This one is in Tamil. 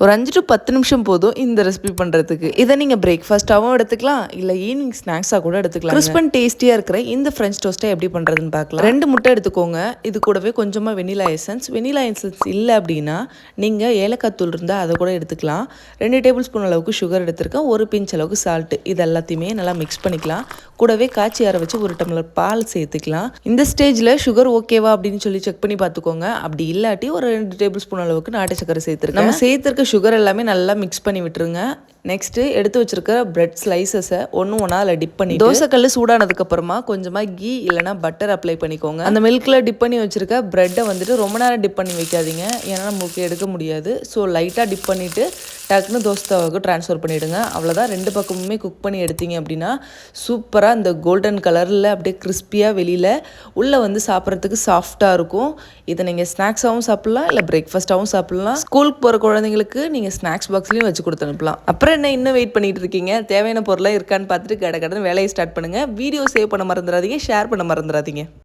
ஒரு 5 to 10 நிமிஷம் போதும் இந்த ரெசிபி பண்ணுறதுக்கு. இதை நீங்கள் பிரேக்ஃபாஸ்ட்டாகவும் எடுத்துக்கலாம், இல்லை ஈவினிங் ஸ்நாக்ஸாக கூட எடுத்துக்கலாம். கிறிஸ்ப் அண்ட் டேஸ்டியாக இருக்கிற இந்த ஃப்ரெஞ்ச் டோஸ்ட்டை எப்படி பண்ணுறதுன்னு பார்க்கலாம். 2 முட்டை எடுத்துக்கோங்க. இது கூடவே கொஞ்சமாக வெனிலா எசன்ஸ் இல்லை அப்படின்னா நீங்கள் ஏலக்காய் தூள் இருந்தால் அதை கூட எடுத்துக்கலாம். 2 டேபிள் ஸ்பூன் அளவுக்கு சுகர் எடுத்துருக்கேன், 1 பிஞ்ச் அளவுக்கு சால்ட்டு. இது எல்லாத்தையுமே நல்லா மிக்ஸ் பண்ணிக்கலாம். கூடவே காய்ச்சி ஆற வச்சு 1 டம்ளர் பால் சேர்த்துக்கலாம். இந்த ஸ்டேஜில் சுகர் ஓகேவா அப்படின்னு சொல்லி செக் பண்ணி பார்த்துக்கோங்க. அப்படி இல்லாட்டி ஒரு 2 டேபிள் ஸ்பூன் அளவுக்கு நாட்டு சக்கரை சேர்த்துருக்கேன். நம்ம சேர்த்துருக்க சுகர் எல்லாமே நல்லா மிக்ஸ் பண்ணி விட்டுருங்க. நெக்ஸ்ட்டு எடுத்து வச்சிருக்க பிரெட் ஸ்லைசஸை ஒன்றா அதில் டிப் பண்ணி தோசைக்கல் சூடானதுக்கப்புறமா கொஞ்சமாக கீ இல்லைனா பட்டர் அப்ளை பண்ணிக்கோங்க. அந்த மில்கில் டிப் பண்ணி வச்சுருக்க ப்ரெட்டை வந்துட்டு ரொம்ப நேரம் டிப் பண்ணி வைக்காதீங்க, ஏன்னா நமக்கு எடுக்க முடியாது. ஸோ லைட்டாக டிப் பண்ணிவிட்டு டக்குன்னு தோசை தவாவுக்கு ட்ரான்ஸ்ஃபர் பண்ணிவிடுங்க. அவ்வளோதான். 2 பக்கமுமே குக் பண்ணி எடுத்தீங்க அப்படின்னா சூப்பராக இந்த கோல்டன் கலரில் அப்படியே கிறிஸ்பியாக வெளியில் உள்ளே வந்து சாப்பிட்றதுக்கு சாஃப்டாக இருக்கும். இதை நீங்கள் ஸ்நாக்ஸாகவும் சாப்பிட்லாம், இல்லை பிரேக்ஃபாஸ்ட்டாகவும் சாப்பிட்லாம். ஸ்கூலுக்கு போகிற குழந்தைங்களுக்கு நீங்கள் ஸ்நாக்ஸ் பாக்ஸ்லேயும் வச்சு கொடுத்து அனுப்பலாம். அப்புறம் என்ன இன்னும் வெயிட் பண்ணிட்டு இருக்கீங்க? தேவையான பொருளாக இருக்கான்னு பார்த்துட்டு கடை வேலையை ஸ்டார்ட் பண்ணுங்கள். வீடியோ சேவ் பண்ண மறந்துடாதீங்க, ஷேர் பண்ண மறந்துடாதீங்க.